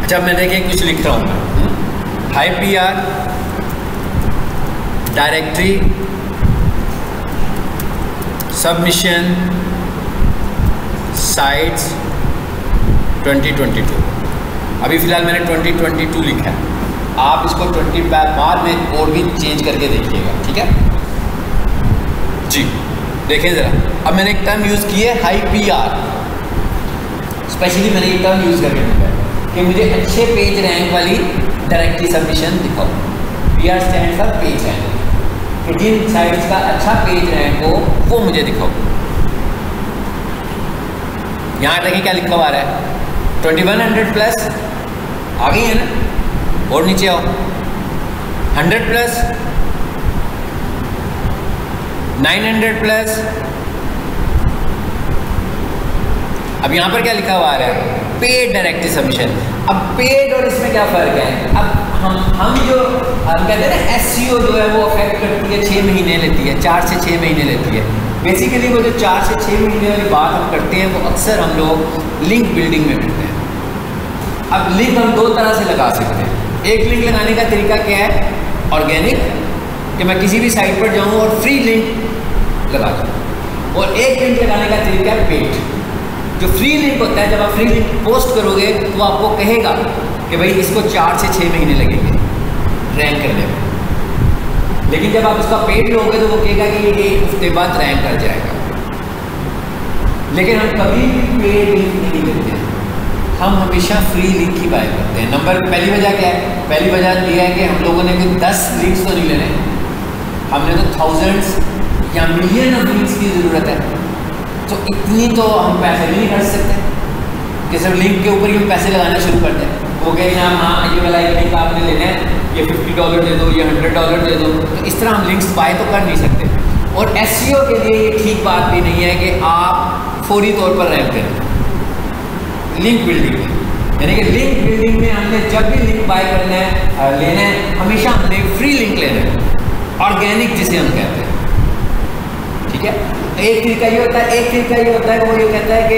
अच्छा मैं देखिए कुछ लिख रहा हूँ, high PR directory submission sites 2022। अभी फ़िलहाल मैंने 2022 लिखा है, आप इसको 20 बाद में कोड भी चेंज करके देखिएगा, ठीक है जी। देखें ज़रा, अब मैंने एक टर्म यूज़ की है हाई PR, स्पेशली मैंने ये टर्म यूज़ करके लिखा है कि मुझे अच्छे पेज रैंक वाली डायरेक्टरी सबमिशन दिखाओ। PR stand for page rank, कि जिन साइट्स का अच्छा पेज रैंक हो वो मुझे दिखाओ। यहाँ देखिए क्या लिखा हुआ है, 2100 प्लस आ गई है ना, और नीचे आओ 100 प्लस, 900 प्लस। अब यहाँ पर क्या लिखा हुआ है, पेड डायरेक्टरी सबमिशन। अब पेड और इसमें क्या फ़र्क है, अब हम कहते हैं ना SEO जो है वो अफेक्ट करती है 6 महीने लेती है, 4 से 6 महीने लेती है। बेसिकली वो जो 4 से 6 महीने वाली बात हम करते हैं वो अक्सर हम लोग लिंक बिल्डिंग में करते हैं। अब लिंक हम 2 तरह से लगा सकते हैं। एक लिंक लगाने का तरीका क्या है, ऑर्गेनिक, कि मैं किसी भी साइट पर जाऊँ और फ्री लिंक लगा दूँ, और एक लिंक लगाने का तरीका है पेड। जो फ्री लिंक होता है, जब आप फ्री लिंक पोस्ट करोगे तो आपको कहेगा कि भाई इसको 4 से 6 महीने लगेंगे रैंक करने में, लेकिन जब आप इसका पेड लोगे तो वो कहेगा कि ये 1 हफ्ते बाद रैंक कर जाएगा। लेकिन हम कभी भी पेड लिंक नहीं लेते हैं, हम हमेशा फ्री लिंक ही बाय करते हैं। पहली वजह क्या है, पहली वजह ये है कि हम लोगों ने कोई 10 लिंक्स तो नहीं लेने, हमने तो थाउजेंड्स या मिलियन ऑफ लिंक्स की ज़रूरत है। तो इतनी तो हम पैसे भी नहीं खर्च सकते कि सिर्फ लिंक के ऊपर ही हम पैसे लगाना शुरू कर दें। वो कहें हाँ ये वाला एक लिंक आपने लेना है, ये $50 दे दो, ये $100 दे दो। तो इस तरह हम लिंक्स बाय तो कर नहीं सकते। और SEO के लिए ये ठीक बात भी नहीं है कि आप फौरी तौर पर रैंक करें लिंक बिल्डिंग में। यानी कि लिंक बिल्डिंग में हमने जब भी लिंक बाय करना है लेना है, हमेशा हमने फ्री लिंक लेना है, ऑर्गेनिक जिसे हम कहते हैं, ठीक है। एक तरीका ये होता है, वो ये कहता है कि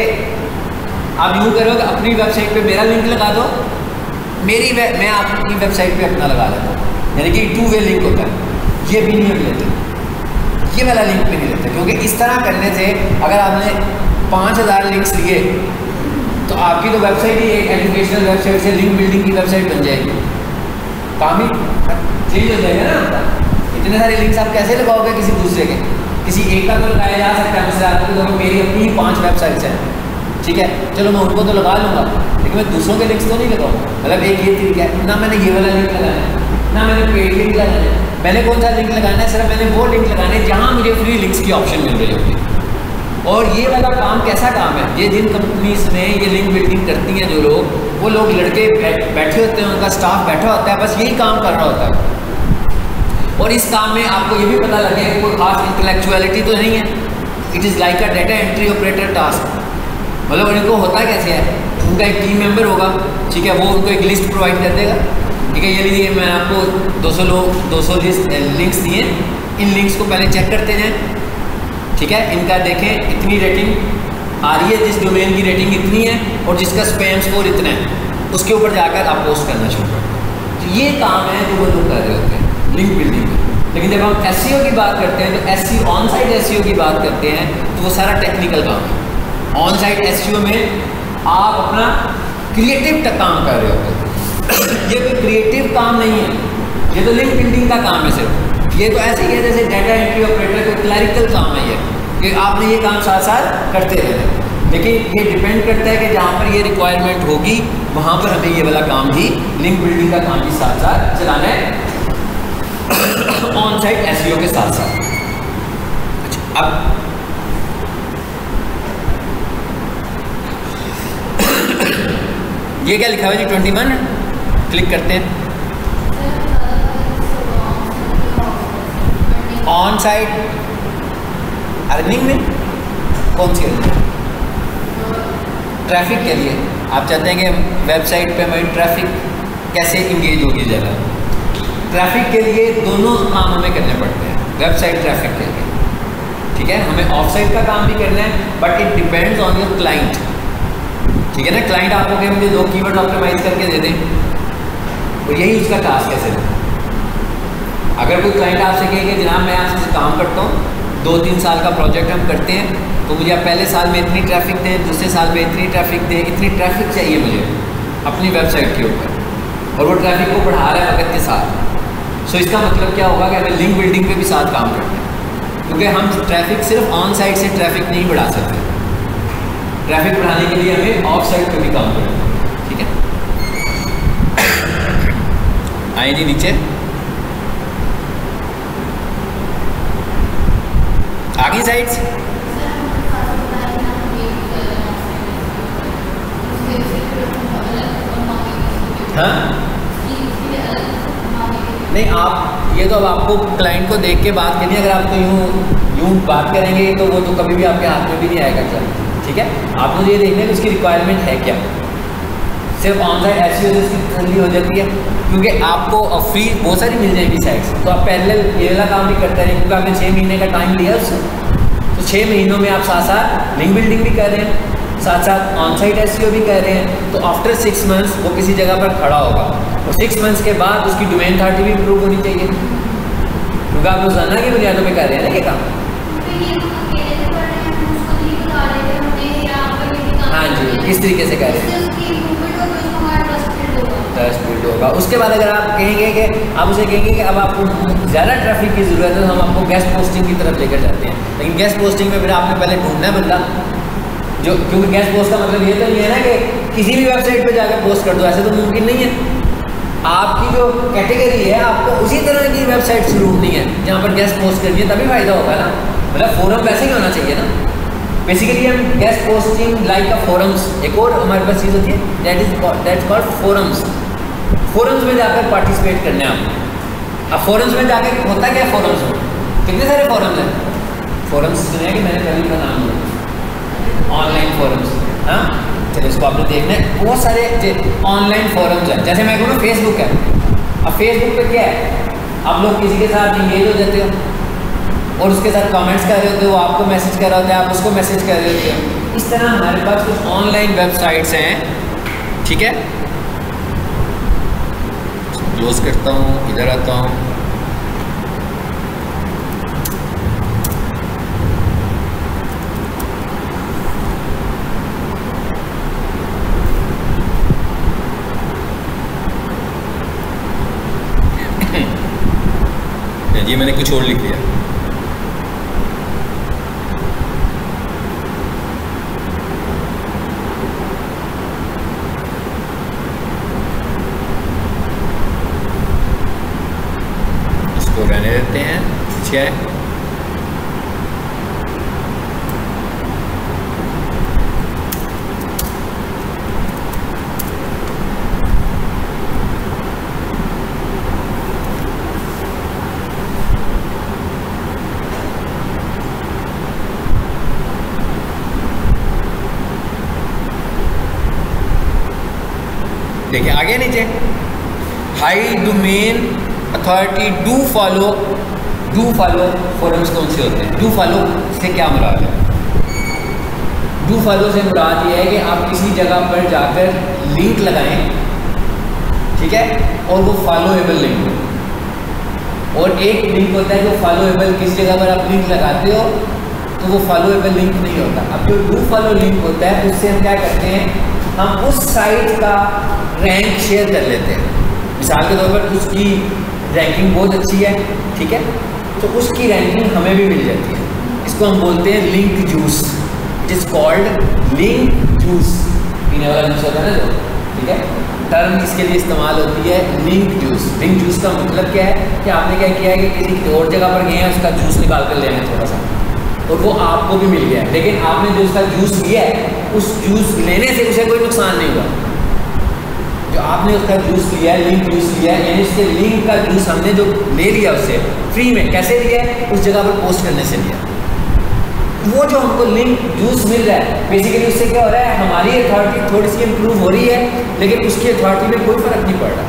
आप यूँ करो कि अपनी वेबसाइट पे मेरा लिंक लगा दो, मैं अपनी वेबसाइट पे अपना लगा देता हूँ, यानी कि 2 वे लिंक होता है। ये भी नहीं हम लेते, ये वाला लिंक भी नहीं लेते, क्योंकि इस तरह करने से अगर आपने 5000 लिंक्स लिए तो आपकी तो वेबसाइट ही एक एजुकेशनल वेबसाइट से लिंक बिल्डिंग की वेबसाइट बन जाएगी, काम ही चेंज हो जाएगा ना। इतने सारे लिंक्स आप कैसे लगाओगे किसी दूसरे के, किसी एक का तो लगाया जा सकता है। मुझसे आपको तो मेरी अपनी ही 5 वेबसाइट्स हैं, ठीक है, चलो मैं उनको तो लगा लूँगा, लेकिन मैं दूसरों के लिंक्स तो नहीं लगाऊंगा। मतलब एक ये तरीका है, ना मैंने ये वाला लिंक लगाना है, ना मैंने पेड लिंक लगाना है। मैंने कौन सा लिंक लगाना है, सिर्फ मैंने वो लिंक लगाना है जहाँ मुझे फ्री लिंक्स की ऑप्शन मिल रही होगी। और ये वाला काम कैसा काम है, ये जिन कंपनीज में ये लिंक बिल्डिंग करती हैं जो लोग, वो लोग लड़के बैठे होते हैं, उनका स्टाफ बैठा होता है, बस यही काम कर रहा होता है। और इस काम में आपको ये भी पता लगे कि कोई खास इंटेलेक्चुअलिटी तो नहीं है, it is like a data entry operator task. मतलब उनको होता कैसे है, उनका एक टीम मेंबर होगा, ठीक है, वो उनको एक लिस्ट प्रोवाइड कर देगा, ठीक है, ये लीजिए मैं आपको 200 लिंक्स दिए, इन लिंक्स को पहले चेक करते जाएं, ठीक है, इनका देखें इतनी रेटिंग आ रही है, जिस डोमेन की रेटिंग इतनी है और जिसका स्पैम स्कोर इतना है, उसके ऊपर जाकर आप पोस्ट करना शुरू करें। तो ये काम है जो वो लोग कर रहे होते हैं लिंक बिल्डिंग में। लेकिन जब हम SEO की बात करते हैं तो SEO ऑन साइट SEO की बात करते हैं तो वो सारा टेक्निकल काम है। ऑन साइट SEO में आप अपना क्रिएटिव काम कर रहे होते हैं। ये कोई क्रिएटिव काम नहीं है, ये तो लिंक बिल्डिंग का काम है सिर्फ। ये तो ऐसे ही है जैसे डाटा एंट्री ऑपरेटर कोई क्लैरिकल काम है, ये कि आपने ये काम साथ साथ करते रहना। लेकिन ये डिपेंड करता है कि जहाँ पर ये रिक्वायरमेंट होगी वहाँ पर हमें ये वाला काम भी, लिंक बिल्डिंग का काम भी साथ साथ चलाना है ऑन साइट SEO के साथ साथ। अच्छा, अब ये क्या लिखा हुआ है जी, 21 क्लिक करते हैं। ऑन साइट अर्निंग में कौन सी अर्निंग? ट्रैफिक के लिए आप चाहते हैं कि वेबसाइट पे हमारी ट्रैफिक कैसे इंगेज होगी ज़्यादा। ट्रैफिक के लिए दोनों काम हमें करने पड़ते हैं, वेबसाइट ट्रैफिक के लिए, ठीक है, हमें ऑफ साइट का काम भी करना है, but it depends on your client, ठीक है ना। क्लाइंट आपको कहे मुझे 2 कीवर्ड ऑप्टिमाइज करके दे दें, और यही उसका टास्क है सिर्फ। अगर कोई क्लाइंट आपसे कहे कि जनाब मैं आपसे काम करता हूँ, 2-3 साल का प्रोजेक्ट हम करते हैं, तो मुझे आप पहले साल में इतनी ट्रैफिक दें, दूसरे साल में इतनी ट्रैफिक दें, इतनी ट्रैफिक चाहिए मुझे अपनी वेबसाइट के ऊपर, और वो ट्रैफिक को बढ़ा रहा है वक्त के साथ। सो इसका मतलब क्या होगा कि हमें लिंक बिल्डिंग पे भी साथ काम करना है, क्योंकि हम ट्रैफिक सिर्फ ऑन साइट से ट्रैफिक नहीं बढ़ा सकते, ट्रैफिक बढ़ाने के लिए हमें ऑफ साइट पे भी काम करना है। ठीक है, आए जी नीचे, आगे साइड्स। हाँ नहीं, आप ये तो अब आपको क्लाइंट को देख के बात करनी है। अगर आपको यूँ बात करेंगे तो वो तो कभी भी आपके हाथ में भी नहीं आएगा सर। ठीक है, आप मुझे ये देखना है कि उसकी रिक्वायरमेंट है क्या। सिर्फ ऑनलाइन एसईओ से इसकी तसल्ली हो जाती है, क्योंकि आपको फ्री बहुत सारी मिल जाएगी साइट्स, तो आप पहले ये वाला काम भी करते रहें, क्योंकि आपने 6 महीने का टाइम लिया उससे, तो 6 महीनों में आप साथ साथ लिंक बिल्डिंग भी कर रहे हैं, साथ साथ ऑन साइट एसईओ भी कर रहे हैं, तो आफ्टर 6 मंथ्स वो किसी जगह पर खड़ा होगा, और 6 मंथ्स के बाद उसकी डोमेन अथॉरिटी भी इम्प्रूव होनी चाहिए, क्योंकि आप रोजाना की बुनियादों पर कर रहे हैं ना ये काम। हाँ जी, इस तरीके से कर रहे हैं, ट्रस्ट बिल्ड होगा। उसके बाद अगर आप कहेंगे कि आप उसे कहेंगे कि अब आपको ज़्यादा ट्रैफिक की ज़रूरत है, तो हम आपको गेस्ट पोस्टिंग की तरफ लेकर जाते हैं। लेकिन गेस्ट पोस्टिंग में फिर आपने पहले ढूंढना है बंदा जो, क्योंकि गेस्ट पोस्ट का मतलब ये तो नहीं है ना कि किसी भी वेबसाइट पे जाकर पोस्ट कर दो, ऐसे तो मुमकिन नहीं है। आपकी जो कैटेगरी है, आपको उसी तरह की वेबसाइट ढूंढनी है जहाँ पर गेस्ट पोस्ट करनी है, तभी फायदा होगा ना। मतलब फोरम वैसे ही होना चाहिए ना। बेसिकली हम गेस्ट पोस्टिंग लाइक फोरम्स, एक और हमारे पास चीज़ होती है दैट्स कॉल्ड फोरम्स। फोरम्स में जाकर पार्टिसिपेट करने आप। अब फोरम्स में जाकर होता क्या है, फोरम्स में कितने सारे फोरम्स हैं। फोरम्स सुने कि मैंने कभी का नाम लिया, ऑनलाइन फोरम्स। हाँ चलिए, इसको आपने देखना है। बहुत सारे ऑनलाइन फोरम्स हैं, जैसे मैं कहूँ फेसबुक है। अब फेसबुक पे क्या है, आप लोग किसी के साथ इंगेज हो जाते हो और उसके साथ कमेंट्स कर रहे होते हो, वो आपको मैसेज कर रहा होता है, आप उसको मैसेज कर रहे होते हो। इस तरह हमारे पास कुछ ऑनलाइन वेबसाइट्स हैं। ठीक है, क्लोज करता हूँ, इधर आता हूँ। ये मैंने कुछ और लिख दिया। इसको रहने देते हैं, ठीक है। देखिए आगे नीचे, high domain authority do follow forums कौन से होते हैं। डू फॉलो से क्या मुराद है? डू फॉलो से मुराद ये है कि आप किसी जगह पर जाकर लिंक लगाएं, ठीक है, और वो फॉलोएबल लिंक हो। और एक लिंक होता है जो फॉलोएबल, किसी जगह पर आप लिंक लगाते हो तो वो फॉलोएबल लिंक नहीं होता। अब जो डू फॉलो लिंक होता है उससे हम क्या करते हैं, हम उस साइट का रैंक शेयर कर लेते हैं। मिसाल के तौर पर उसकी रैंकिंग बहुत अच्छी है, ठीक है, तो उसकी रैंकिंग हमें भी मिल जाती है। इसको हम बोलते हैं link juice, it is called link juice. पीने वाला जूस होता है ना जो, ठीक है, टर्म इसके लिए इस्तेमाल होती है लिंक जूस। लिंक जूस का मतलब क्या है कि आपने क्या किया है कि किसी और जगह पर गए हैं, उसका जूस निकाल कर ले आए थोड़ा सा, और वो आपको भी मिल गया है, लेकिन आपने जो उसका जूस लिया है उस जूस लेने से उसे कोई नुकसान नहीं हुआ। जो आपने उसका जूस लिया है, लिंक जूस लिया है, यानी उसके लिंक का जूस हमने जो ले लिया उससे फ्री में, कैसे लिया है, उस जगह पर पोस्ट करने से लिया। वो जो हमको लिंक जूस मिल रहा है, बेसिकली उससे क्या हो रहा है, हमारी अथॉरिटी थोड़ी सी इंप्रूव हो रही है, लेकिन उसकी अथॉरिटी में कोई फर्क नहीं पड़ रहा।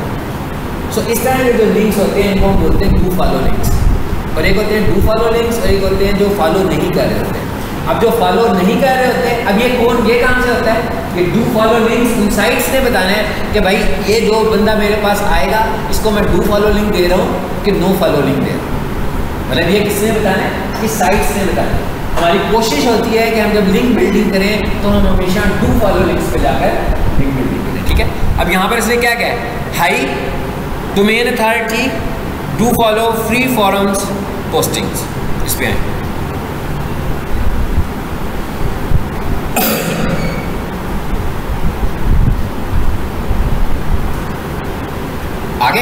सो इस तरह के जो लिंक्स होते हैं इनको हम बोलते हैं डू फॉलो लिंक्स। और एक होते हैं डू फॉलो लिंक्स और एक होते हैं जो फॉलो नहीं कर रहे होते हैं। अब जो फॉलो नहीं कर रहे होते, अब ये कहाँ से होता है? ये डू फॉलो लिंक्स इनसाइट्स ने बताना है कि भाई ये जो बंदा मेरे पास आएगा इसको मैं डू फॉलो लिंक दे रहा हूँ कि नो फॉलो लिंक दे रहा हूँ। मतलब ये किसने बताना है? कि साइट्स ने बताना है। हमारी कोशिश होती है कि हम जब लिंक बिल्डिंग करें तो हम हमेशा डू फॉलो लिंक्स पे जाकर लिंक बिल्डिंग करें, ठीक है। अब यहाँ पर इसने क्या है? High domain authority do follow free forums postings, इस पे आए। आगे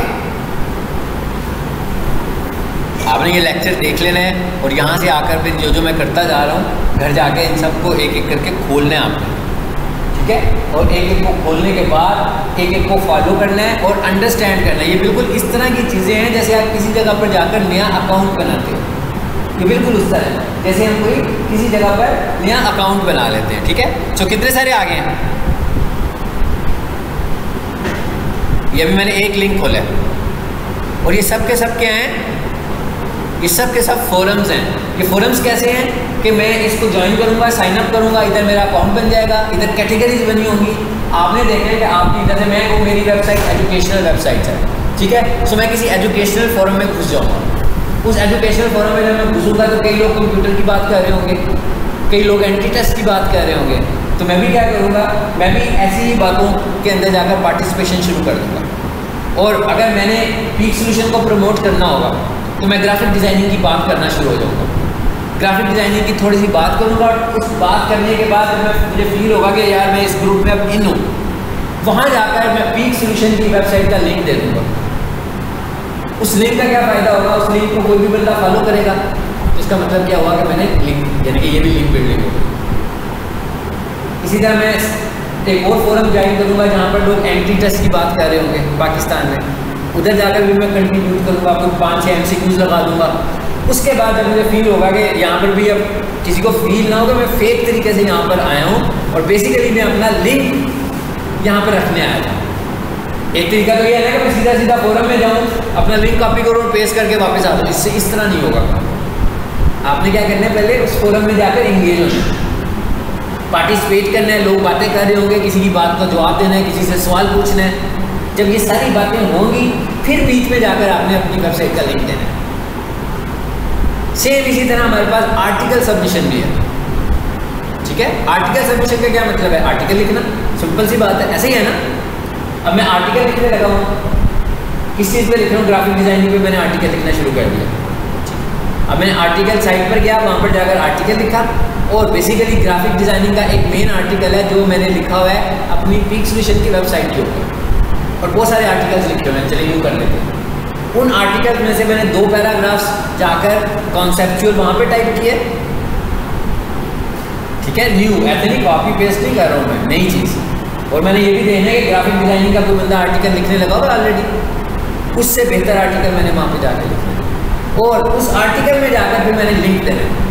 आपने ये लेक्चर देख लेना है और यहाँ से आकर फिर जो मैं करता जा रहा हूँ घर जाके इन सबको एक एक करके खोलना है आपने, ठीक है। और एक एक को खोलने के बाद एक एक को फॉलो करना है और अंडरस्टैंड करना है। ये बिल्कुल इस तरह की चीज़ें हैं जैसे आप किसी जगह पर जाकर नया अकाउंट बनाते हो, ये बिल्कुल उस तरह है जैसे हम कोई किसी जगह पर नया अकाउंट बना लेते हैं, ठीक है। तो कितने सारे आ गए हैं? ये अभी मैंने एक लिंक खोला है और ये सब के सब क्या हैं? ये सब के सब फोरम्स हैं। ये फोरम्स कैसे हैं कि मैं इसको ज्वाइन करूंगा, साइन अप करूंगा, इधर मेरा अकाउंट बन जाएगा, इधर कैटेगरीज बनी होंगी। आपने देखा है कि आपकी इधर से मैं मेरी वेबसाइट एजुकेशनल वेबसाइट है, ठीक है। सो मैं किसी एजुकेशनल फोरम में घुस जाऊँगा। उस एजुकेशनल फोरम में जब मैं घुसूँगा तो कई लोग कंप्यूटर की बात कर रहे होंगे, कई लोग एंटी टेस्ट की बात कर रहे होंगे, तो मैं भी क्या करूँगा? मैं भी ऐसी ही बातों के अंदर जाकर पार्टिसिपेशन शुरू कर दूँगा। और अगर मैंने पीक सोल्यूशन को प्रमोट करना होगा तो मैं ग्राफिक डिज़ाइनिंग की बात करना शुरू हो जाऊँगा। ग्राफिक डिज़ाइनिंग की थोड़ी सी बात करूँगा और उस बात करने के बाद मुझे फील होगा कि यार मैं इस ग्रुप में अब इन हूँ, वहाँ जाकर मैं पीक सोल्यूशन की वेबसाइट का लिंक दे दूँगा। उस लिंक का क्या फ़ायदा होगा? उस लिंक को कोई भी बंदा फॉलो करेगा, इसका मतलब क्या हुआ कि मैंने लिंक, यानी कि ये भी लिंक बिल्डिंग होगी। इसी तरह मैं एक और फोरम ज्वाइन करूँगा जहाँ पर लोग एंटी टेस्ट की बात कर रहे होंगे पाकिस्तान में, उधर जाकर भी मैं कंट्रीब्यूट करूँगा, आपको 5-6 MCQs लगा दूँगा। उसके बाद जब मुझे फील होगा कि यहाँ पर भी अब किसी को फील ना होगा मैं फेक तरीके से यहाँ पर आया हूँ और बेसिकली मैं अपना लिंक यहाँ पर रखने आया था। एक तरीका तो ये है ना कि मैं सीधा सीधा फोरम में जाऊँ, अपना लिंक कॉपी करूँ और पेस्ट करके वापस आ जाऊँ। इससे इस तरह नहीं होगा। आपने क्या करना है? पहले उस फोरम में जाकर इंगेज होना है, पार्टिसिपेट करना है, लोग बातें कर रहे होंगे, किसी की बात का जवाब देना है, किसी से सवाल पूछना है। जब ये सारी बातें होंगी फिर बीच में जाकर आपने अपनी वेबसाइट का लिंक देना है। सेम इसी तरह हमारे पास आर्टिकल सबमिशन भी है, ठीक है। आर्टिकल सबमिशन का क्या मतलब है? आर्टिकल लिखना, सिंपल सी बात है, ऐसे ही है ना। अब मैं आर्टिकल लिखने लगा हूँ, किस चीज़ पे लिख रहा हूँ? ग्राफिक डिज़ाइनिंग पे मैंने आर्टिकल लिखना शुरू कर दिया। अब मैंने आर्टिकल साइट पर गया, वहाँ पर जाकर आर्टिकल लिखा और बेसिकली ग्राफिक डिज़ाइनिंग का एक मेन आर्टिकल है जो मैंने लिखा हुआ है अपनी पीक सोल्यूशन की वेबसाइट के ऊपर, और बहुत सारे आर्टिकल्स लिखे हुए हैं। चलिए यूँ कर लेते हैं। उन आर्टिकल्स में से मैंने 2 पैराग्राफ्स जाकर कॉन्सेप्चुअल वहाँ पे टाइप किए, ठीक है। न्यू, ऐसे नहीं कॉपी पेस्ट नहीं कर रहा हूँ मैं, नई चीज़। और मैंने ये भी देखना है कि ग्राफिक डिज़ाइनिंग का कोई बंदा आर्टिकल लिखने लगा होगा ऑलरेडी, उससे बेहतर आर्टिकल मैंने वहाँ पे जाकर लिखना है। और उस आर्टिकल में जाकर फिर मैंने लिंक देना है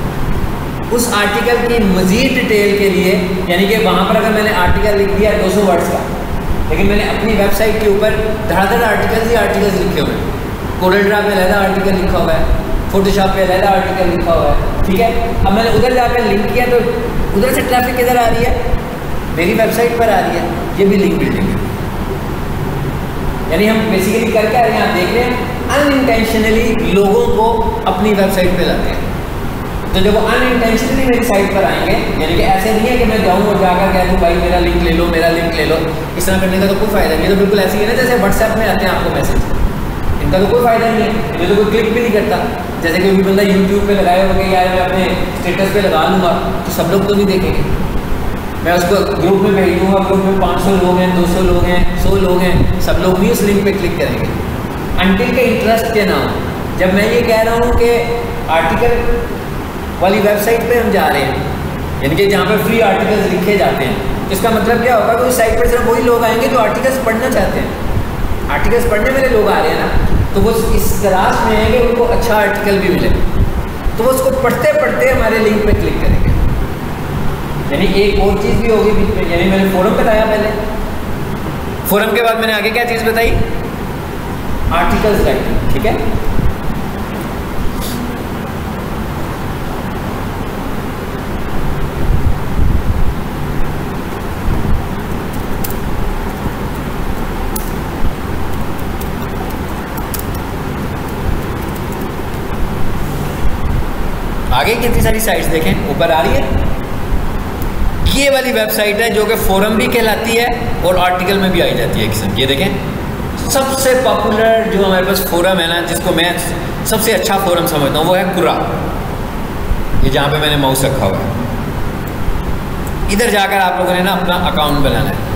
उस आर्टिकल की मज़ीद डिटेल के लिए। यानी कि वहाँ पर अगर मैंने आर्टिकल लिख दिया 200 वर्ड्स का, लेकिन मैंने अपनी वेबसाइट के ऊपर धड़ाधड़ आर्टिकल्स ही आर्टिकल्स लिखे हुए हैं। कोरल ड्रा पे अलग आर्टिकल लिखा हुआ है, फोटोशॉप पे अलग आर्टिकल लिखा हुआ है, ठीक है। अब मैंने उधर जाकर लिंक किया तो उधर से ट्रैफिक किधर आ रही है? मेरी वेबसाइट पर आ रही है। ये भी लिंक बिल्डिंग है। यानी हम बेसिकली कर क्या रहे हैं? आप देख रहे हैं अनइंटेंशनली लोगों को अपनी वेबसाइट पे लाते हैं। तो जब वो अनइंटेंशनली मेरी साइट पर आएंगे, यानी कि ऐसे नहीं है कि मैं जाऊँ और जाकर कह दूँ भाई मेरा लिंक ले लो, मेरा लिंक ले लो। इस तरह करने का तो कोई फ़ायदा नहीं है। तो बिल्कुल ऐसे ही है ना जैसे व्हाट्सएप में आते हैं आपको मैसेज, इनका तो कोई फ़ायदा नहीं है, इन्हें तो कोई क्लिक भी नहीं करता। जैसे कोई भी बंदा यूट्यूब पे लगाए हो कि यार मैं अपने स्टेटस पे लगा लूँगा, तो सब लोग तो नहीं देखेंगे। मैं उसको ग्रुप में भेज दूँगा, ग्रुप में 500 लोग हैं, 200 लोग हैं, 100 लोग हैं, सब लोग भी उस लिंक पे क्लिक करेंगे अनटिल के इंटरेस्ट के ना हो। जब मैं ये कह रहा हूँ कि आर्टिकल वाली वेबसाइट पे हम जा रहे हैं, यानी कि जहाँ पर फ्री आर्टिकल्स लिखे जाते हैं, इसका मतलब क्या होगा कि उस साइट पर सिर्फ वही लोग आएंगे जो आर्टिकल्स पढ़ना चाहते हैं। आर्टिकल्स पढ़ने वाले लोग आ रहे हैं ना, तो वो इस तलाश में है कि उनको अच्छा आर्टिकल भी मिले, तो वो उसको पढ़ते पढ़ते हमारे लिंक पे क्लिक करेंगे। यानी एक और चीज़ भी होगी बीच में, यानी मैंने फोरम बताया पहले, फोरम के बाद मैंने आगे क्या चीज़ बताई? आर्टिकल्स राइटिंग, ठीक है। आगे कितनी सारी साइट्स देखें, ऊपर आ रही है। ये वाली वेबसाइट है जो कि फोरम भी कहलाती है और आर्टिकल में भी आई जाती है किस्म। ये देखें सबसे पॉपुलर जो हमारे पास फोरम है ना, जिसको मैं सबसे अच्छा फोरम समझता हूँ, वो है कुरा। ये जहाँ पे मैंने माउस रखा हुआ है, इधर जाकर आप लोगों ने ना अपना अकाउंट बनाना है।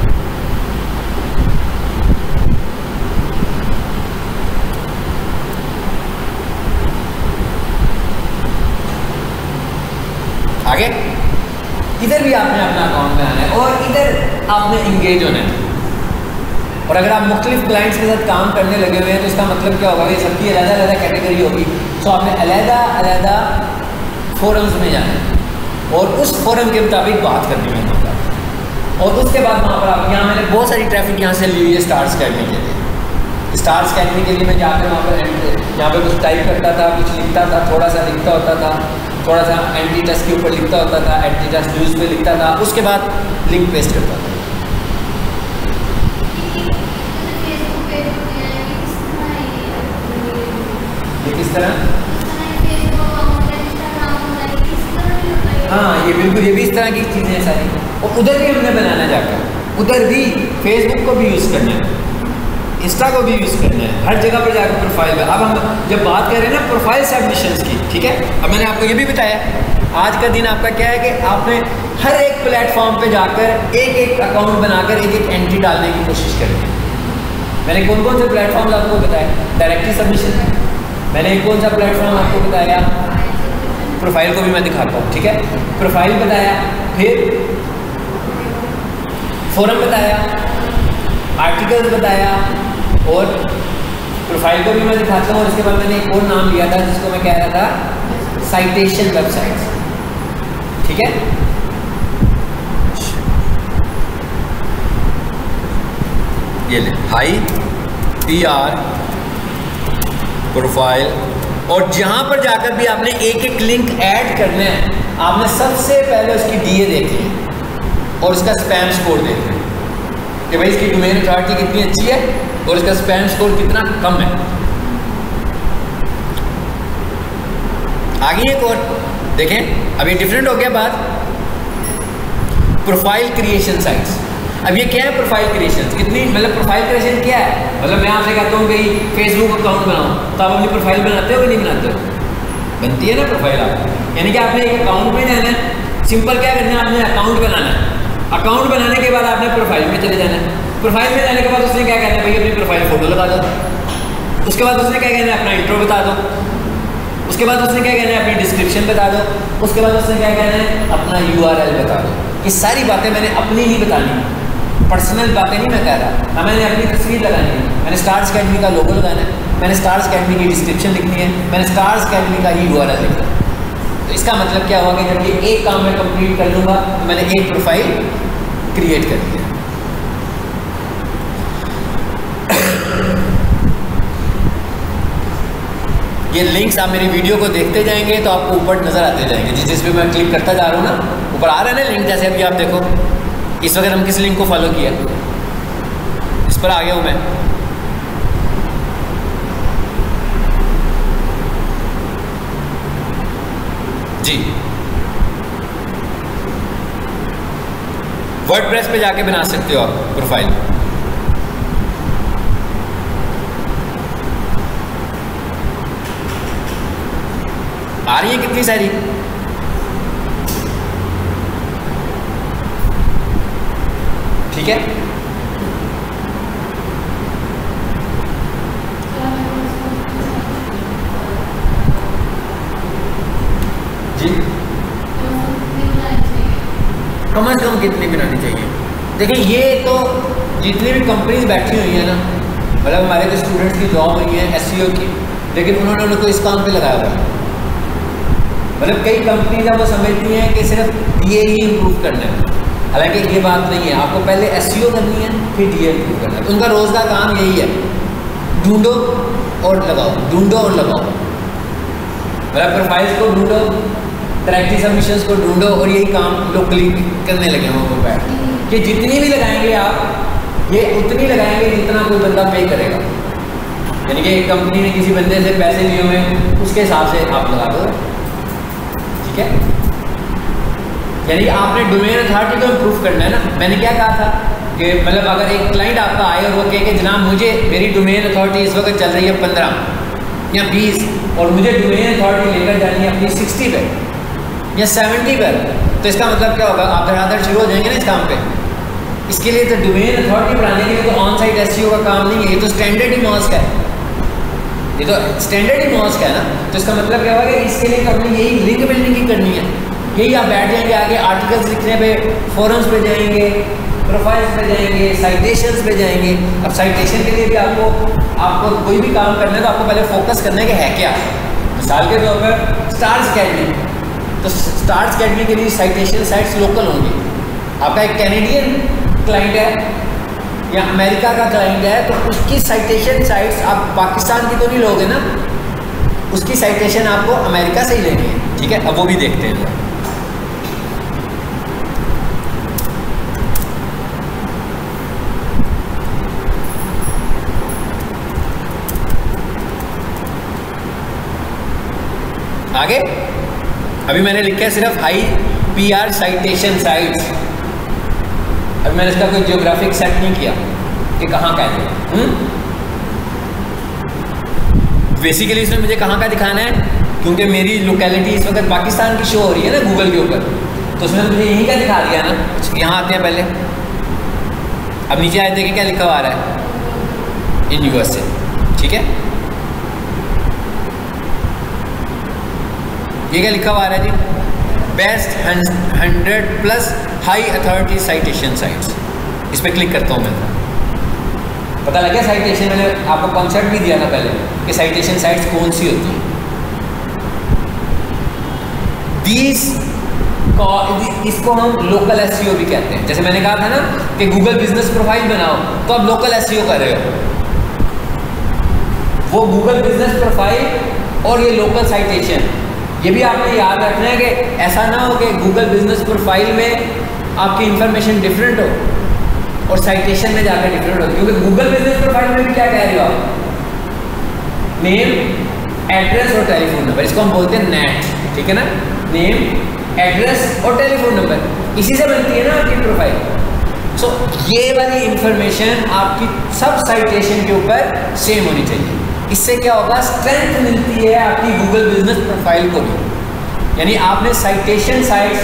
आगे इधर भी आपने अपना अकाउंट बनाना है और इधर आपने इंगेज होना है। और अगर आप मुख्तलिफ क्लाइंट्स के साथ काम करने लगे हुए हैं तो इसका मतलब क्या होगा, ये सबकी अलग-अलग कैटेगरी होगी। तो आपने अलग-अलग फोरम्स में जाना है और उस फोरम के मुताबिक बात करनी है वहाँ पर। और उसके बाद वहाँ पर आप, यहाँ मैंने बहुत सारी ट्रैफिक यहाँ से ली हुई है स्टार्स अकेडमी के लिए। स्टार्स अकेडमी के लिए मैं जाकर वहाँ पर यहाँ पर कुछ टाइप करता था, कुछ लिखता था, थोड़ा सा लिखता होता था, थोड़ा सा एंटी टच के ऊपर लिखता होता था, एंटी टच न्यूज़ पे लिखता था, उसके बाद लिंक पेस्ट करता था। ये किस तरह? हाँ, ये बिल्कुल, ये भी इस तरह की चीज़ें हैं सारी। और उधर भी हमने बनाना जाकर, उधर भी फेसबुक को भी यूज़ करना है, इंस्टा को भी यूज़ करना है, हर जगह पर जाकर प्रोफाइल में। अब हम जब बात कर रहे हैं ना प्रोफाइल सबमिशंस की, ठीक है, अब मैंने आपको ये भी बताया आज का दिन आपका क्या है कि आपने हर एक प्लेटफॉर्म पे जाकर एक एक अकाउंट बनाकर एक एक एंट्री डालने की कोशिश करनी है। मैंने कौन कौन से प्लेटफॉर्म आपको बताया, डायरेक्टली सबमिशन, मैंने कौन सा प्लेटफॉर्म आपको बताया, प्रोफाइल को भी मैं दिखाता हूँ, ठीक है, प्रोफाइल बताया, फिर फोरम बताया, आर्टिकल्स बताया और प्रोफाइल को भी मैं दिखाता हूँ। और इसके बाद मैंने एक और नाम लिया था जिसको मैं कह रहा था साइटेशन वेबसाइट्स, ठीक है। ये ले हाई PR प्रोफाइल, और जहां पर जाकर भी आपने एक एक लिंक ऐड करना है, आपने सबसे पहले उसकी DA देखनी है और उसका स्पैम स्कोर देखना है कि भाई इसकी डोमेन अथॉरिटी कितनी अच्छी है और इसका स्पैम स्कोर कितना कम है। आगे एक और देखें, अब ये डिफरेंट हो गया बात, प्रोफाइल क्रिएशन साइट्स। अब ये क्या है प्रोफाइल क्रिएशन, कितनी मतलब प्रोफाइल क्रिएशन क्या है, मतलब मैं आपसे कहता हूँ कि फेसबुक अकाउंट बनाओ, तो आप अपनी प्रोफाइल बनाते हो कि नहीं बनाते हो? बनती है ना प्रोफाइल आप, यानी कि आपने एक अकाउंट में जाना है, सिंपल क्या करना है, आपने अकाउंट बनाना है, अकाउंट बनाने के बाद आपने प्रोफाइल में चले जाना है, प्रोफाइल में जाने के बाद उसने क्या कहना है, भाई अपनी प्रोफाइल फोटो लगा दो, उसके बाद उसने क्या कहना है, अपना इंट्रो बता दो, उसके बाद उसने क्या कहना है, अपनी डिस्क्रिप्शन बता दो, उसके बाद उसने क्या कहना है, अपना URL बता दो। ये सारी बातें मैंने अपनी ही बतानी है, पर्सनल बातें नहीं मैं कह रहा ना, मैंने अपनी तस्वीर लगानी है, मैंने स्टार्स अकेडमी का लोगो लगाना है, मैंने स्टार्स अकेडमी की डिस्क्रिप्शन लिखनी है, मैंने स्टार्स अकेडमी का ही URL लिखना है। तो इसका मतलब क्या होगा कि जब ये एक काम मैं कंप्लीट कर लूँगा तो मैंने एक प्रोफाइल क्रिएट कर दिया। ये लिंक्स आप मेरी वीडियो को देखते जाएंगे तो आपको ऊपर नज़र आते जाएंगे, जिस पे मैं क्लिक करता जा रहा हूँ ना, ऊपर आ रहा है ना लिंक, जैसे अभी आप देखो इस वक्त हम किस लिंक को फॉलो किया, इस पर आ गया हूँ मैं। जी, वर्डप्रेस पे जाके बना सकते हो आप प्रोफाइल। आ रही है कितनी सारी, ठीक है। जी, कम से कम कितनी बनानी चाहिए? देखिए ये तो जितनी भी कंपनीज बैठी हुई है ना, मतलब हमारे जो स्टूडेंट्स की जॉब हुई है SEO की, लेकिन उन्होंने उनको इस काम पे लगाया हुआ है। मतलब कई कंपनीज वो समझती हैं कि सिर्फ DA ही इम्प्रूव करना है, हालांकि ये बात नहीं है, आपको पहले SEO करनी है फिर DA इम्प्रूव करना है। उनका रोज़ का काम यही है, ढूंढो और लगाओ, ढूंढो और लगाओ, मतलब प्रोफाइल्स को ढूंढो, डायरेक्टली सबमिशंस को ढूंढो, और यही काम लोग क्लिक करने लगे वहाँ पर बैठ कि जितनी भी लगाएंगे आप, ये उतनी लगाएंगे जितना कोई बंदा पे करेगा, यानी कि एक कंपनी ने किसी बंदे से पैसे लिए हुए उसके हिसाब से आप लगा दो। ठीक है, यानी आपने डोमेन अथॉरिटी को इम्प्रूव करना है ना। मैंने क्या कहा था कि मतलब अगर एक क्लाइंट आपका आए और वो कहे कि जनाब मुझे मेरी डोमेन अथॉरिटी इस वक्त चल रही है 15 या 20 और मुझे डोमेन अथॉरिटी लेकर जानी है अपनी 60 पे या 70 पर, तो इसका मतलब क्या होगा, आप धड़ाधड़ शुरू हो जाएंगे ना इस काम पे। इसके लिए तो डोमेन अथॉरिटी बढ़ाने के लिए तो ऑन साइट एसईओ का काम नहीं है, ये तो स्टैंडर्ड ही मॉस्क है, ये तो स्टैंडर्ड ही मॉस्क है ना। तो इसका मतलब क्या होगा कि इसके लिए तो हमने यही लिंक बिल्डिंग ही करनी है, यही आप बैठ जाएंगे आगे आर्टिकल्स लिखने पे, फोरम्स पे जाएंगे, प्रोफाइल्स पे जाएंगे, साइटेशंस पे जाएंगे। अब साइटेशन के लिए भी आपको कोई भी काम करना है तो आपको पहले फोकस करना है कि है क्या। मिसाल के तौर पर स्टार्स अकेडमी, तो स्टार्स अकेडमी के लिए साइटेशन साइट्स लोकल होंगी। आपका एक कैनेडियन क्लाइंट है या अमेरिका का क्लाइंट है तो उसकी साइटेशन साइट्स आप पाकिस्तान की तो नहीं लोगे ना, उसकी साइटेशन आपको अमेरिका से ही लेनी है, ठीक है। अब वो भी देखते हैं। आगे अभी मैंने लिखा है सिर्फ हाई पीआर साइटेशन साइट्स। अभी मैंने इसका कोई जियोग्राफिक सेट नहीं किया कि कहाँ का है। बेसिकली इसमें मुझे कहाँ का दिखाना है, क्योंकि मेरी लोकेलिटी इस वक्त पाकिस्तान की शो हो रही है ना गूगल के ऊपर, तो उसमें मुझे यहीं का दिखा दिया ना। यहाँ आते हैं पहले, अब नीचे आए देखें क्या लिखा हुआ आ रहा है, इन यूएस से, ठीक है। ये क्या लिखा हुआ आ रहा है जी, best 100+ high authority citation sites. इस पर क्लिक करता हूँ मैं, पता लग गया साइटेशन, मैंने आपको कॉन्सेप्ट भी दिया था पहले कि साइटेशन साइट्स कौन सी होती हैं। इसको हम लोकल एसईओ भी कहते हैं। जैसे मैंने कहा था ना कि गूगल बिजनेस प्रोफाइल बनाओ, तो आप लोकल एसईओ कर रहे हो। वो गूगल बिजनेस प्रोफाइल और ये लोकल साइटेशन, ये भी आपने याद रखना है कि ऐसा ना हो कि गूगल बिजनेस प्रोफाइल में आपकी इंफॉर्मेशन डिफरेंट हो और साइटेशन में जाकर डिफरेंट हो। क्योंकि गूगल बिजनेस प्रोफाइल में भी क्या कह रहे हो आप, नेम, एड्रेस और टेलीफोन नंबर, इसको हम बोलते हैं नेट, ठीक है ना। नेम, एड्रेस और टेलीफोन नंबर, इसी से बनती है ना आपकी प्रोफाइल। सो ये वाली इंफॉर्मेशन आपकी सब साइटेशन के ऊपर सेम होनी चाहिए। इससे क्या होगा, स्ट्रेंथ मिलती है आपकी गूगल बिजनेस प्रोफाइल को भी। यानी आपने citation sites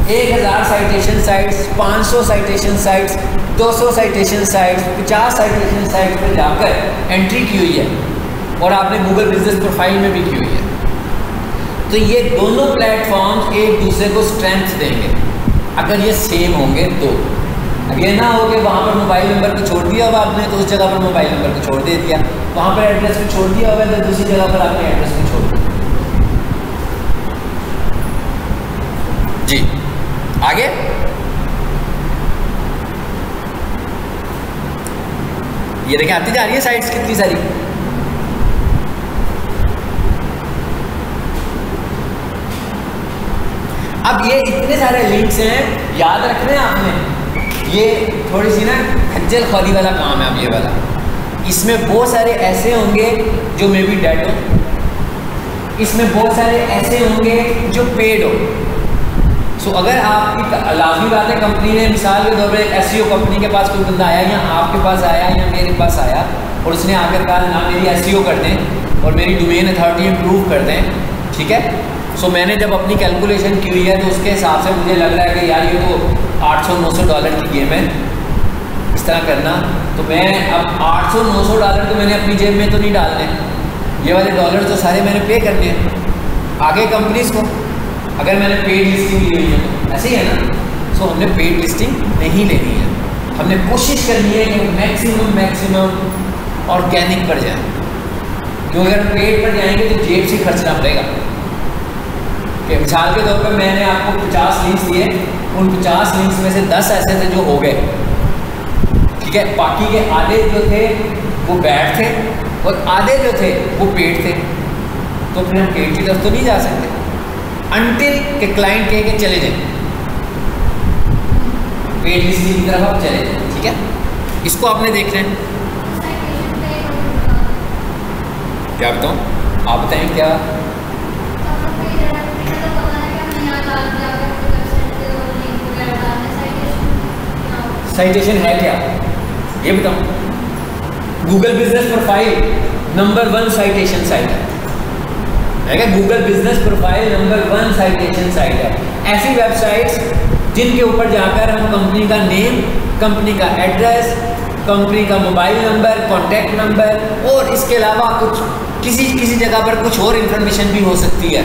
1000 citation sites, 500 citation sites, 200 citation sites, 50 citation sites पर जाकर एंट्री की हुई है और आपने गूगल बिजनेस प्रोफाइल में भी की हुई है। तो ये दोनों प्लेटफॉर्म्स एक दूसरे को स्ट्रेंथ देंगे अगर ये सेम होंगे तो। अब ये ना हो कि वहाँ पर मोबाइल नंबर को छोड़ दिया होगा आपने तो उस जगह पर मोबाइल नंबर को छोड़ दे दिया, वहाँ पर एड्रेस को छोड़ दिया होगा तो दूसरी जगह पर आपने एड्रेस को छोड़ दिया। जी आगे, ये देखिए आती जा रही है साइट्स कितनी सारी। अब ये इतने सारे लिंक्स हैं, याद रखना है आपने। ये थोड़ी सी ना खज्जल खोरी वाला काम है। अब ये वाला, इसमें बहुत सारे ऐसे होंगे जो मे बी डेड हो, इसमें बहुत सारे ऐसे होंगे जो पेड हो। सो अगर आपकी लाजमी बात है, कंपनी ने मिसाल के तौर पर एक एसईओ कंपनी के पास कोई बंदा आया या आपके पास आया या मेरे पास आया और उसने आकर कहा ना मेरी एसईओ कर दें और मेरी डोमेन अथॉरिटी इम्प्रूव कर दें, ठीक है। सो मैंने जब अपनी कैलकुलेशन की हुई है तो उसके हिसाब से मुझे लग रहा है कि यार ये तो $800-900 की गेम है इस तरह करना। तो मैं अब $800-900 तो मैंने अपनी जेब में तो नहीं डालने, ये वाले डॉलर तो सारे मैंने पे करने हैं आगे कंपनीज को, अगर मैंने पेड लिस्टिंग ली हुई है तो ऐसे ही है ना। सो हमने पेड लिस्टिंग नहीं लेनी है, हमने कोशिश करनी है कि मैक्सिमम ऑर्गेनिक पर जाए, क्योंकि अगर पेड पर जाएंगे तो जेब से खर्चना पड़ेगा। कि मिसाल के तौर पर मैंने आपको 50 लिंक्स दिए, उन 50 लिंक्स में से 10 ऐसे थे जो हो गए, ठीक है। बाकी के आधे जो थे वो बैड थे और आधे जो थे वो पेड थे। तो फिर हम पेड की तरफ तो नहीं जा सकते अनटिल के क्लाइंट कहे कि चले जाए, पेड लिस्टिंग की तरफ आप चले जाए, ठीक है। इसको आपने देखना है। क्या बताऊँ, आप बताएं क्या। साइटेशन है क्या ये बताओ। Google business profile number 1 citation site है क्या? Google business profile number 1 citation site है। ऐसी वेबसाइट्स जिनके ऊपर जाकर हम कंपनी का नेम, कंपनी का एड्रेस, कंपनी का मोबाइल नंबर, कॉन्टैक्ट नंबर और इसके अलावा कुछ किसी जगह पर कुछ और इन्फॉर्मेशन भी हो सकती है,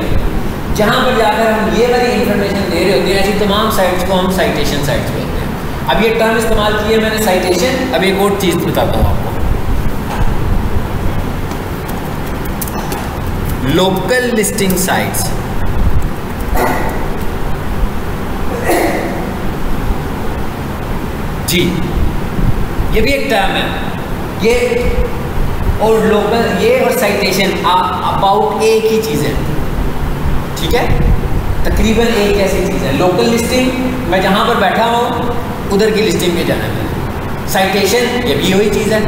जहाँ पर जाकर हम ये वाली इन्फॉर्मेशन दे रहे होते हैं। ऐसी तमाम साइट्स को हम साइटेशन साइट्स बोलते हैं। अब ये टर्म इस्तेमाल किए मैंने साइटेशन। अब एक और चीज़ बताता हूँ आपको, लोकल लिस्टिंग साइट्स। जी ये भी एक टर्म है। ये और लोकल, ये और साइटेशन अबाउट एक ही चीज़ है, ठीक है? तकरीबन एक ऐसी चीज़ है। लोकल लिस्टिंग मैं जहाँ पर बैठा हूँ उधर की लिस्टिंग पे जाना है। साइटेशन ये भी वही चीज़ है।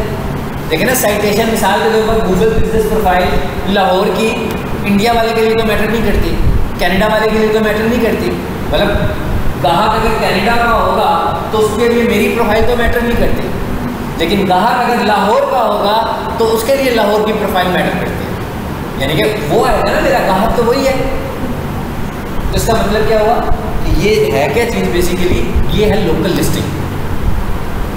देखिए ना, साइटेशन मिसाल के तौर पर गूगल बिजनेस प्रोफाइल लाहौर की इंडिया वाले के लिए तो मैटर नहीं करती, कनाडा वाले के लिए तो मैटर नहीं करती। मतलब ग्राहक अगर कनाडा का होगा तो उसके लिए मेरी प्रोफाइल तो मैटर नहीं करती, लेकिन ग्राहक अगर लाहौर का होगा तो उसके लिए लाहौर की प्रोफाइल मैटर करती है। यानी कि वो है ना, मेरा ग्राहक तो वही है। तो इसका मतलब क्या हुआ कि ये है क्या चीज़? बेसिकली ये है लोकल लिस्टिंग।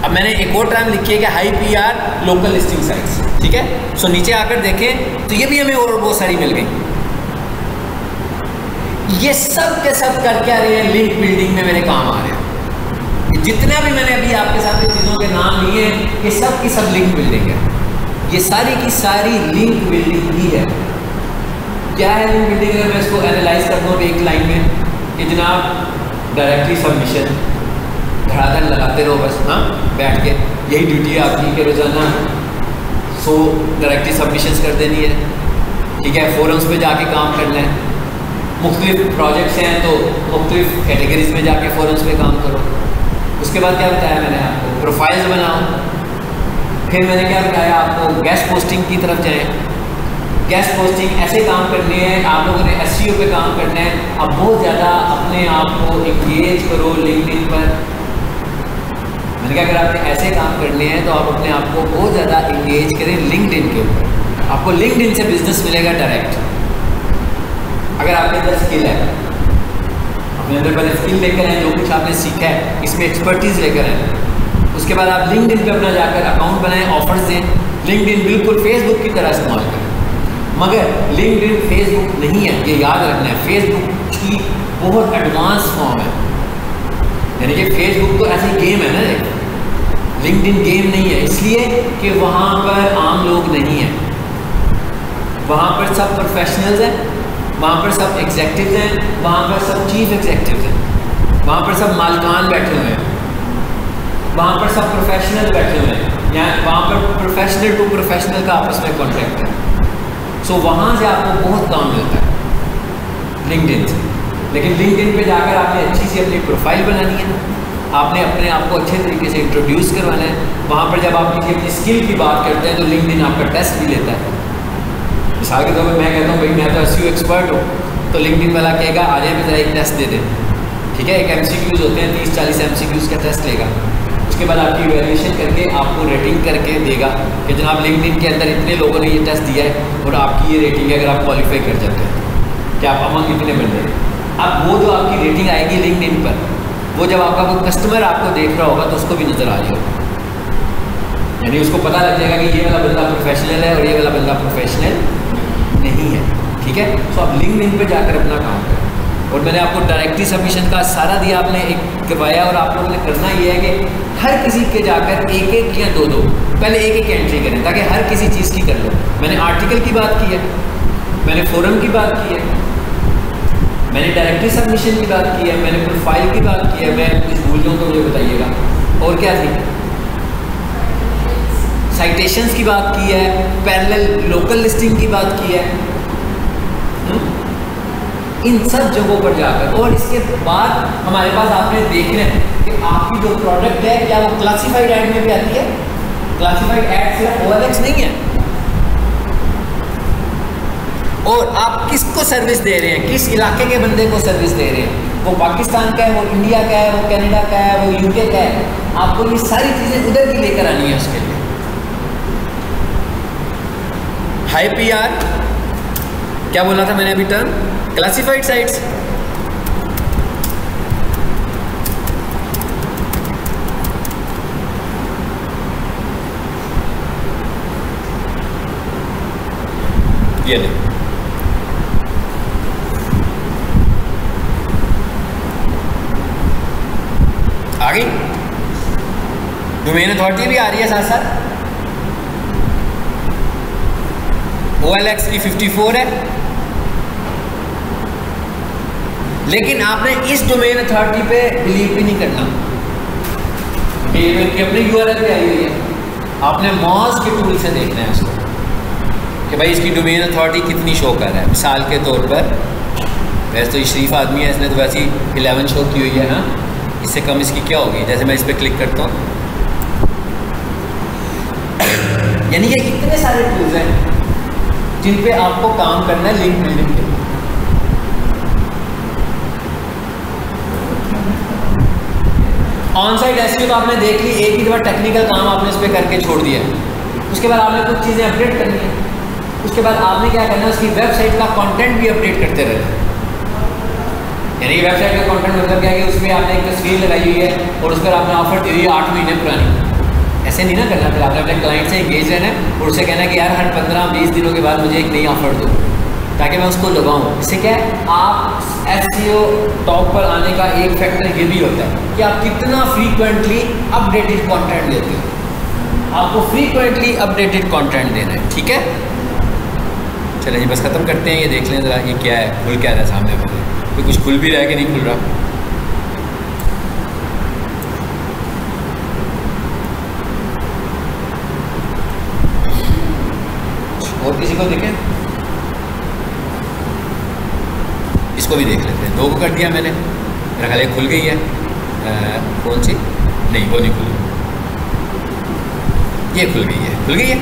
अब मैंने एक और टर्म लिखी है कि high PR local listing sites, ठीक है? सो नीचे आकर देखें तो ये भी हमें और बहुत सारी मिल गई। ये सब के सब कर क्या रहे हैं? लिंक बिल्डिंग में मेरे काम आ रहे हैं। जितना भी मैंने अभी आपके साथ चीज़ों के नाम लिए हैं, ये सब की सब लिंक बिल्डिंग है। ये सारी की सारी लिंक बिल्डिंग ही है। क्या है लिंक बिल्डिंग? अगर मैं इसको एनालाइज करता हूँ एक लाइन में कि जनाब डायरेक्टली सबमिशन धड़ाधड़ लगाते रहो बस, हाँ बैठ के, यही ड्यूटी है आपकी कि रोज़ाना 100 डायरेक्टली सबमिशंस कर देनी है, ठीक है? फोरम्स पे जाके काम करना है। मुख्तलिफ प्रोजेक्ट्स हैं तो मुख्तलिफ कैटेगरीज में जाके फोरम्स पे काम करो। उसके बाद क्या बताया मैंने आपको? प्रोफाइल्स बनाओ। फिर मैंने क्या बताया आपको? गेस्ट पोस्टिंग की तरफ जाएं। गेस्ट पोस्टिंग ऐसे काम करनी है, आप लोगों ने SEO पे काम करना है। अब बहुत ज़्यादा अपने आप को इंगेज करो लिंक्डइन पर। मैंने कहा अगर आपने ऐसे काम करने हैं तो आप अपने आप को बहुत ज़्यादा इंगेज करें लिंक्डइन के ऊपर। आपको लिंक्डइन से बिजनेस मिलेगा डायरेक्ट। अगर आपके अंदर स्किल है, अपने अंदर पहले स्किल लेकर आए, जो कुछ आपने सीखा है इसमें एक्सपर्टीज़ लेकर आए। उसके बाद आप लिंक्डइन पे अपना जाकर अकाउंट बनाएं, ऑफर्स दें। लिंक्डइन बिल्कुल फेसबुक की तरह इस्तेमाल करें, मगर लिंक्डइन फेसबुक नहीं है, ये याद रखना है। फेसबुक की बहुत एडवांस फॉर्म है। यानी कि फेसबुक तो ऐसी गेम है ना, लिंक्डइन गेम नहीं है, इसलिए कि वहाँ पर आम लोग नहीं हैं। वहाँ पर सब प्रोफेशनल्स हैं, वहाँ पर सब एग्जेक्टिव्स हैं, वहाँ पर सब चीफ एग्जेक्टिव्स हैं, वहाँ पर सब मालिकान बैठे हुए हैं, वहाँ पर सब प्रोफेशनल बैठे हुए हैं, या वहाँ पर प्रोफेशनल टू प्रोफेशनल का आपस में कॉन्ट्रैक्ट है। सो वहाँ से आपको बहुत काम मिलता है लिंक्डइन से। लेकिन लिंक्डइन पे जाकर आपने अच्छी सी अपनी प्रोफाइल बनानी है, आपने अपने आप को अच्छे तरीके से इंट्रोड्यूस करवाना है। वहाँ पर जब आप किसी अपनी स्किल की बात करते हैं तो लिंक्डइन आपका टेस्ट भी लेता है। मिसाल के तौर पर मैं कहता हूँ भाई मैं तो SEO एक्सपर्ट हूँ, तो लिंक्डइन वाला कहेगा आ जाए ज़रा एक टेस्ट दे दें, ठीक है? एक MCQs होते हैं, 30-40 MCQs का टेस्ट लेगा। उसके बाद आपकी इवैल्यूएशन करके आपको रेटिंग करके देगा कि जनाब लिंक्डइन के अंदर इतने लोगों ने ये टेस्ट दिया है और आपकी ये रेटिंग है, अगर आप क्वालिफाई कर जाते हैं कि आप अमंग इतने बन रहे हैं। अब वो जो आपकी रेटिंग आएगी लिंक्डइन पर, वो जब आपका कोई कस्टमर आपको देख रहा होगा तो उसको भी नज़र आ जाएगा। यानी उसको पता लग जाएगा कि ये वाला बंदा प्रोफेशनल है और ये वाला बंदा प्रोफेशनल नहीं है, ठीक है? तो आप लिंक्डइन पे जाकर अपना काम करें। और मैंने आपको डायरेक्टली सबमिशन का सारा दिया, आपने एक करवाया, और आप लोगों ने करना ये है कि हर किसी के जाकर एक या दो पहले एक एंट्री करें ताकि हर किसी चीज़ की कर लो। मैंने आर्टिकल की बात की है, मैंने फोरम की बात की है, मैंने डायरेक्टली सबमिशन की बात की है, मैंने प्रोफाइल की बात की है। मैं कुछ भूल जाऊँ तो मुझे बताइएगा। और क्या थी? साइटेशंस की बात की है, पैरेलल लोकल लिस्टिंग की बात की है। इन सब जगहों पर जाकर, और इसके बाद हमारे पास आपने देखना है कि आपकी जो प्रोडक्ट है क्या वो क्लासिफाइड ऐड में भी आती है। क्लासिफाइड ऐड सिर्फ OLX नहीं है, और आप किसको सर्विस दे रहे हैं, किस इलाके के बंदे को सर्विस दे रहे हैं, वो पाकिस्तान का है, वो इंडिया का है, वो कनाडा का है, वो यूके का है, आपको ये सारी चीज़ें उधर की लेकर आनी है उसके लिए। हाई पीआर, क्या बोला था मैंने अभी टर्म, क्लासिफाइड साइट्स। ये ले आ गई, डोमेन अथॉरिटी भी आ रही है साथ साथ। OLX की 54 है, लेकिन आपने इस डोमेन अथॉरिटी पे बिलीव भी नहीं करना, कि अपने URL पे आई हुई है। आपने मॉज के टूल से देखना है उसको कि भाई इसकी डोमेन अथॉरिटी कितनी शो कर रहा है। मिसाल के तौर पर, वैसे तो ये शरीफ आदमी है, इसने तो वैसे ही 11 शो की हुई है ना, इससे कम इसकी क्या होगी। जैसे मैं इस पर क्लिक करता हूँ, यानी कि इतने सारे टूल्स हैं जिन पे आपको काम करना है लिंक बिल्डिंग के। ऑन साइट एसईओ तो आपने देख ली, एक ही दफा टेक्निकल काम आपने इस पर करके छोड़ दिया है। उसके बाद आपने कुछ चीज़ें अपडेट करनी है, उसके बाद आपने क्या करना है, उसकी वेबसाइट का कंटेंट भी अपडेट करते रहना। यानी वेबसाइट का कंटेंट मतलब क्या है कि उसमें आपने एक तस्वीर लगाई हुई है और उस पर आपने ऑफर दी हुई है 8 महीने पुरानी। ऐसे नहीं ना करना, फिर आपने अपने क्लाइंट से एंगेज रहना है और उससे कहना है कि यार हर 15-20 दिनों के बाद मुझे एक नई ऑफर दो, ताकि मैं उसको लगाऊं। इससे क्या है, आप एसईओ टॉप पर आने का एक फैक्टर ये भी होता है कि आप कितना फ्रीक्वेंटली अपडेटेड कंटेंट देते हो। आपको फ्रीक्वेंटली अपडेटेड कंटेंट देना है, ठीक है। चलिए जी, बस ख़त्म करते हैं। ये देख लें ज़रा, ये क्या है, खुल क्या रहा है सामने वाले, तो कुछ खुल भी रहा है कि नहीं खुल रहा। और किसी को देखें, इसको भी देख लेते हैं। 2 को कर दिया मैंने, मेरा ख्याल खुल गई है। कौन सी, नहीं वो नहीं खुली, ये खुल गई है, खुल गई है।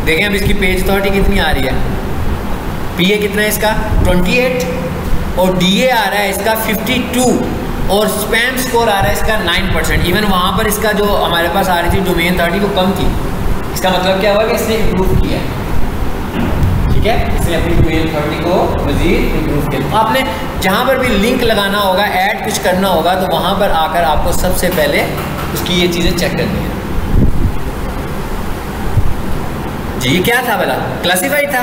देखें अब इसकी पेज अथॉरिटी कितनी आ रही है। पीए कितना है इसका 28 और डीए आ रहा है इसका 52 और स्पैम स्कोर आ रहा है इसका 9%। इवन वहाँ पर इसका जो हमारे पास आ रही थी डोमेन अथॉरिटी वो कम थी। इसका मतलब क्या हुआ कि इसने इम्प्रूव किया, ठीक है, इसने अपनी डोमेन अथॉरिटी को मजीद इम्प्रूव किया। आपने जहाँ पर भी लिंक लगाना होगा, ऐड कुछ करना होगा, तो वहाँ पर आकर आपको सबसे पहले उसकी ये चीज़ें चेक करनी है। जी ये क्या था भला, क्लासिफाइड था।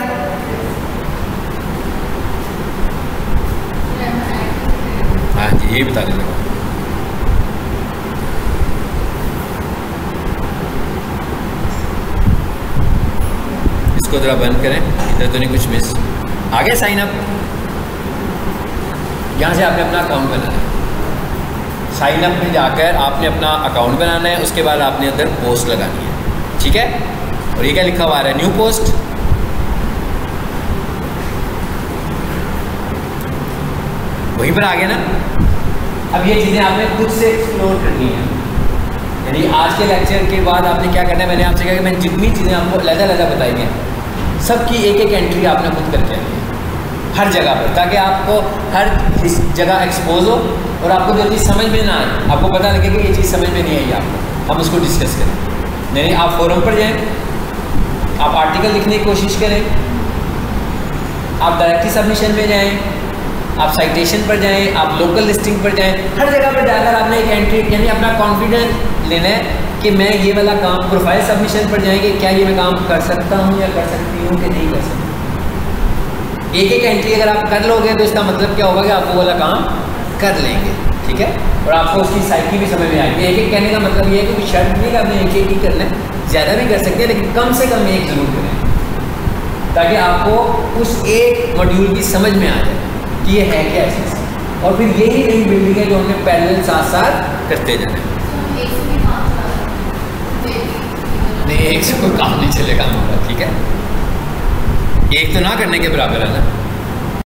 हाँ जी, ये बता दीजिए। इसको जरा बंद करें, इधर तो नहीं कुछ मिस। आगे साइन अप, यहाँ से आपने अपना अकाउंट बनाना है। साइन अप में जाकर आपने अपना अकाउंट बनाना है, उसके बाद आपने अंदर पोस्ट लगानी है, ठीक है। और ये क्या लिखा हुआ है, न्यू पोस्ट। वहीं पर आ गया ना। अब ये चीज़ें आपने खुद से एक्सप्लोर करनी है। यानी आज के लेक्चर के बाद आपने क्या करना है, मैंने आपसे कहा कि मैं जितनी चीज़ें आपको अलग-अलग बताई हैं, सबकी एक एक एंट्री आपने खुद करके आनी है हर जगह पर, ताकि आपको हर इस जगह एक्सपोज हो और आपको जो चीज़ समझ में ना आए, आपको पता लगे कि ये चीज़ समझ में नहीं आई आपको, हम उसको डिस्कस करें। यानी आप फोरम पर जाएँ, आप आर्टिकल लिखने की कोशिश करें, आप डायरेक्टली सबमिशन में जाएं, आप साइटेशन पर जाएं, आप लोकल लिस्टिंग पर जाएं, हर जगह पर जाकर आपने एक एंट्री, यानी अपना कॉन्फिडेंस लेना है कि मैं ये वाला काम, प्रोफाइल सबमिशन पर जाएंगे, क्या ये मैं काम कर सकता हूँ या कर सकती हूँ कि नहीं कर सकती। एक एक एंट्री अगर आप कर लोगे तो इसका मतलब क्या होगा कि आप वो वाला काम कर लेंगे, ठीक है। और आपको उसकी साइकिल भी समझ में आएगी। एक एक कहने का मतलब ये है कि शर्त नहीं कि आपने एक एक ही करना है, ज़्यादा भी कर सकते हैं, लेकिन कम से कम एक ज़रूर करें, ताकि आपको उस एक मॉड्यूल की समझ में आ जाए कि ये है क्या चीज़। और फिर यही नई बिल्डिंग है जो हमने पैरेलल साथ साथ करते जाना है। नहीं, एक से कोई काम नहीं चलेगा हमारा, ठीक है। एक तो ना करने के बराबर है ना।